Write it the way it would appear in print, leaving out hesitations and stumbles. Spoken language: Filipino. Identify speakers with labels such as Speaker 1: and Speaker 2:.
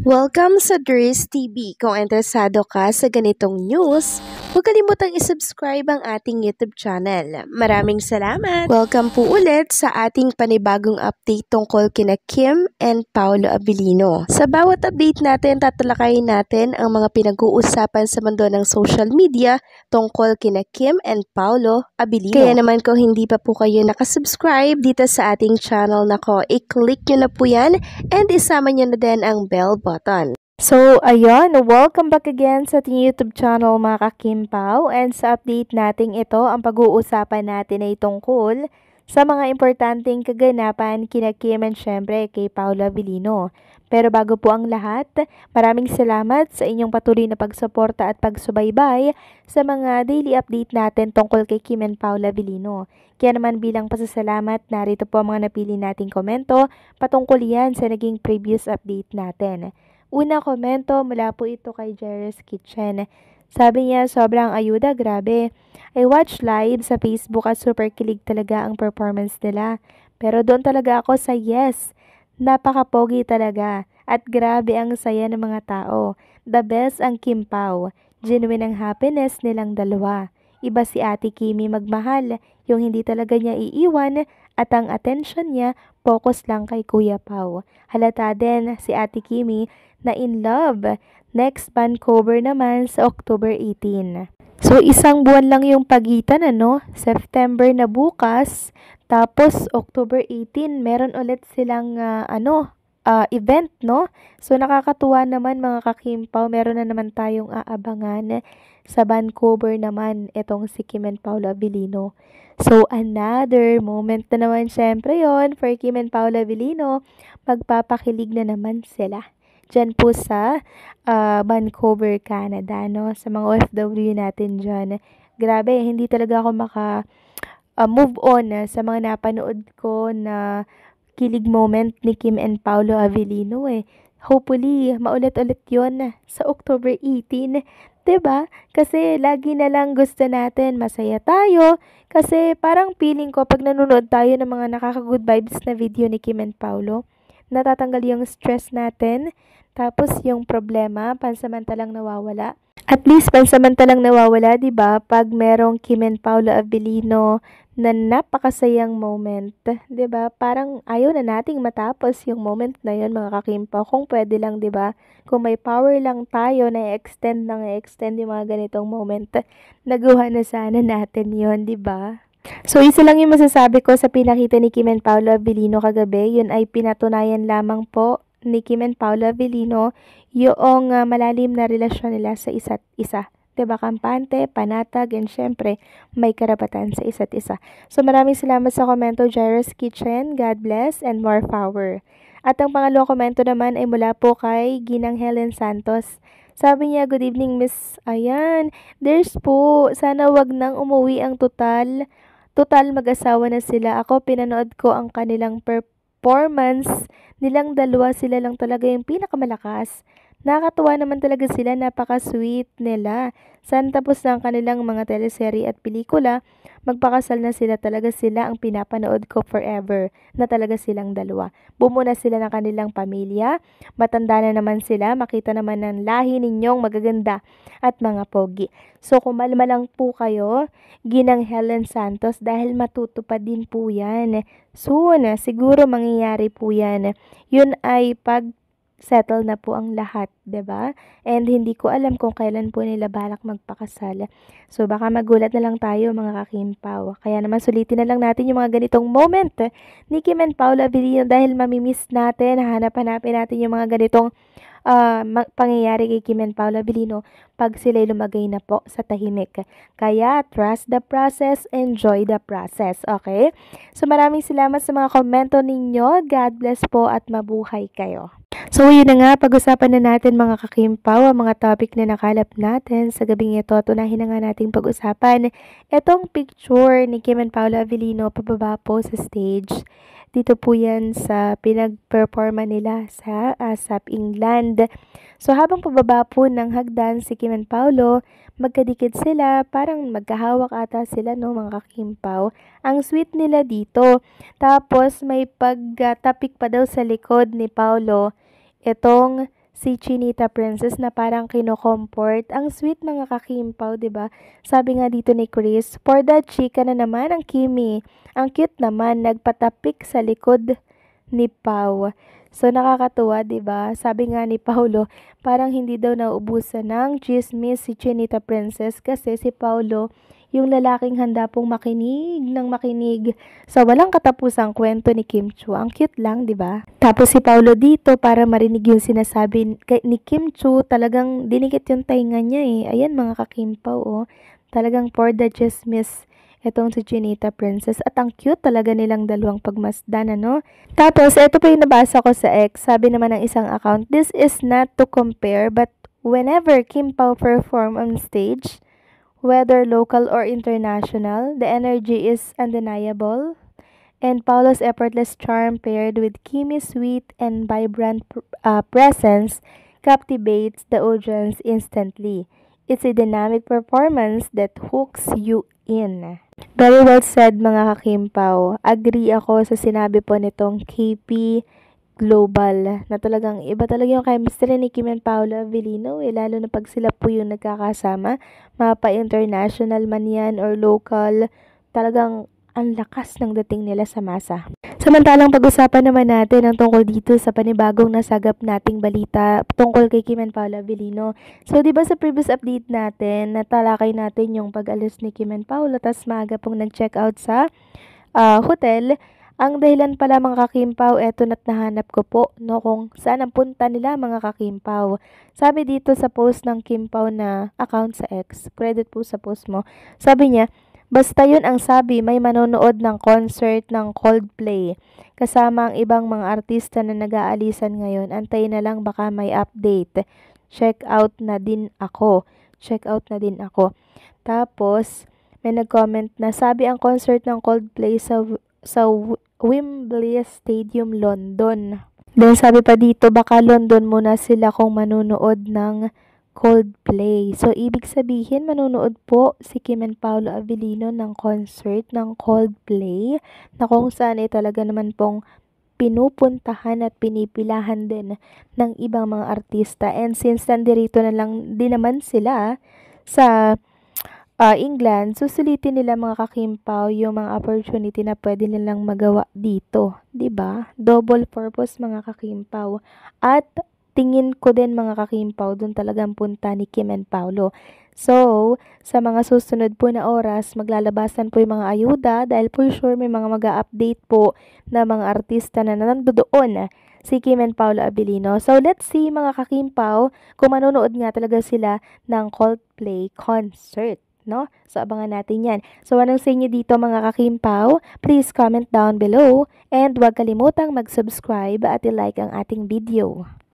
Speaker 1: Welcome sa Dries TV. Kung interesado ka sa ganitong news, huwag kalimutang isubscribe ang ating YouTube channel. Maraming salamat! Welcome po ulit sa ating panibagong update tungkol kina Kim and Paolo Abilino. Sa bawat update natin, tatalakayin natin ang mga pinag-uusapan sa mundo ng social media tungkol kina Kim and Paolo Abilino. Kaya naman kung hindi pa po kayo nakasubscribe dito sa ating channel nako, i-click nyo na po yan and isama nyo na din ang bell button. So, ayun, welcome back again sa ating YouTube channel mga kakimpaw, and sa update natin ito, ang pag-uusapan natin ay tungkol sa mga importanteng kaganapan kina Kim and syempre kay Paolo Abilino. Pero bago po ang lahat, maraming salamat sa inyong patuloy na pagsuporta at pagsubaybay sa mga daily update natin tungkol kay Kim and Paolo Abilino. Kaya naman bilang pasasalamat, narito po ang mga napili nating komento patungkol yan sa naging previous update natin. Una komento mula po ito kay Jerry's Kitchen. Sabi niya, sobrang ayuda, grabe. I watch live sa Facebook at super kilig talaga ang performance nila. Pero doon talaga ako sa yes. Napaka-pogi talaga. At grabe ang saya ng mga tao. The best ang Kim Pao. Genuine ang happiness nilang dalawa. Iba si Ate Kimi magmahal. Yung hindi talaga niya iiwan at ang attention niya focus lang kay Kuya Pao. Halata din si Ate Kimi na in love. Next band cover naman sa October 18. So, isang buwan lang yung pagitan, ano? September na bukas. Tapos, October 18, meron ulit silang, event, no? So, nakakatuwa naman mga kakimpaw. Meron na naman tayong aabangan sa band cover naman itong si Kim and Paolo Abilino. So, another moment na naman syempre yon for Kim and Paolo Abilino. Magpapakilig na naman sila dyan po sa Vancouver, Canada, no? Sa mga OFW natin dyan. Grabe, hindi talaga ako move on sa mga napanood ko na kilig moment ni Kim and Paolo Abilino eh. Hopefully, maulit-ulit yon sa October 18. 'Di ba? Kasi lagi na lang gusto natin masaya tayo. Kasi parang feeling ko pag nanonood tayo ng mga nakaka-good vibes na video ni Kim and Paolo, natatanggal yung stress natin. Tapos yung problema, pansamantalang nawawala. At least pansamantalang nawawala, 'di ba? Pag merong Kim and Paolo Abilino na napakasayang moment, 'di ba? Parang ayaw na nating matapos yung moment na 'yon, mga kakimpa. Kung pwede lang, 'di ba? Kung may power lang tayo na i-extend yung mga ganitong moment, nagawa na sana natin 'yon, 'di ba? So, isa lang yung masasabi ko sa pinakita ni Kim and Paolo Abilino kagabi. Yun ay pinatunayan lamang po ni Kim and Paolo Abilino yung malalim na relasyon nila sa isa't isa. Diba, kampante, panatag, and syempre, may karapatan sa isa't isa. So, maraming salamat sa komento, Jairus Kitchen. God bless and more power. At ang pangalawang komento naman ay mula po kay Ginang Helen Santos. Sabi niya, good evening, Miss. Ayan, there's po. Sana wag nang umuwi ang total. Total mag-asawa na sila. Ako, pinanood ko ang kanilang performance. Nilang dalawa, sila lang talaga yung pinakamalakas. Nakakatuwa naman talaga sila, napaka-sweet nila. Sana tapos na ang kanilang mga teleserye at pelikula, magpakasal na sila, talaga sila ang pinapanood ko forever, na talaga silang dalawa. Bumuo na sila ng kanilang pamilya, matanda na naman sila, makita naman ng lahi ninyong magaganda at mga pogi. So kumalma lang po kayo, Ginang Helen Santos, dahil matutupad din po yan. Soon, siguro mangyayari po yan. Yun ay pag settle na po ang lahat, 'di ba? And hindi ko alam kung kailan po nila balak magpakasal. So baka magulat na lang tayo mga kakimpaw. Kaya naman sulitin na lang natin yung mga ganitong moment ni Kim and Paolo Abilino dahil mamimiss natin, hanap-hanapin natin yung mga ganitong pangyayari kay Kim and Paolo Abilino pag sila'y lumagay na po sa tahimik. Kaya trust the process, enjoy the process, okay? So maraming salamat sa mga komento ninyo. God bless po at mabuhay kayo. So yun na nga, pag-usapan na natin mga kakimpaw ang mga topic na nakalap natin sa gabing ito. Tunahin na nga nating pag-usapan itong picture ni Kim and Paolo Abilino pababa po sa stage. Dito po yan sa pinag-performa nila sa ASAP England. So habang pababa po ng hagdan si Kim and Paolo, magkadikit sila, parang magkahawak ata sila, no, mga kakimpaw. Ang sweet nila dito. Tapos may pagtapik pa daw sa likod ni Paolo itong si Chinita Princess na parang kino-comfort. Ang sweet mga kakimpaw, 'di ba? Sabi nga dito ni Chris, for the chika na naman ang Kimi. Ang cute naman, nagpatapik sa likod ni Pau. So nakakatuwa, 'di ba? Sabi nga ni Paulo, parang hindi daw nauubusan ng chismis si Chinita Princess kasi si Paulo yung lalaking handa pong makinig ng makinig sa walang katapusang kwento ni Kim Chu. Ang cute lang, 'di ba? Tapos si Paulo dito para marinig yung sinasabi ni Kim Chu, talagang dinikit yung tainga niya eh. Ayan mga kakimpaw, oh. Talagang for the chismis etong si Chinita Princess at ang cute talaga nilang dalawang pagmasdan, ano? Tapos, ito pa yung nabasa ko sa X. Sabi naman ng isang account, this is not to compare but whenever Kim Pao perform on stage, whether local or international, the energy is undeniable. And Paulo's effortless charm paired with Kimi's sweet and vibrant presence captivates the audience instantly. It's a dynamic performance that hooks you in. Very well said mga kakimpaw. Agree ako sa sinabi po nitong KP Global na talagang iba talaga yung chemistry ni Kim and Paolo Avellino lalo na pag sila po yung nagkakasama, mapa-international man yan or local, talagang ang lakas ng dating nila sa masa. Samantalang pag-usapan naman natin ang tungkol dito sa panibagong nasagap nating balita tungkol kay Kim and Paolo Avellino. So, di ba sa previous update natin, natalakay natin yung pag-alis ni Kim and Paolo, tas maaga pong nag-check out sa hotel. Ang dahilan pala mga kakimpaw, eto na't nahanap ko po, no, kung saan ang punta nila mga kakimpaw. Sabi dito sa post ng Kimpaw na account sa X, credit po sa post mo, sabi niya, basta yun ang sabi, may manonood ng concert ng Coldplay. Kasama ang ibang mga artista na nag-aalisan ngayon. Antay na lang baka may update. Check out na din ako. Tapos, may nag-comment na sabi ang concert ng Coldplay sa Wembley Stadium, London. Then sabi pa dito, baka London muna sila kung manonood ng Coldplay. So, ibig sabihin, manonood po si Kim and Paolo Avellino ng concert ng Coldplay na kung saan ay talaga naman pong pinupuntahan at pinipilahan din ng ibang mga artista. And since nandirito na lang din naman sila sa England, susulitin nila mga kakimpaw yung mga opportunity na pwede nilang magawa dito. 'Di ba? Double purpose mga kakimpaw. At tingin ko din mga kakimpaw, doon talagang punta ni Kim and Paolo. So, sa mga susunod po na oras, maglalabasan po yung mga ayuda dahil for sure may mga mag-update po na mga artista na nandoon si Kim and Paolo Avellino. So, let's see mga kakimpaw kung manonood nga talaga sila ng Coldplay concert. No? So, abangan natin yan. So, anong sa inyo dito mga kakimpaw? Please comment down below and huwag kalimutang mag-subscribe at i-like ang ating video.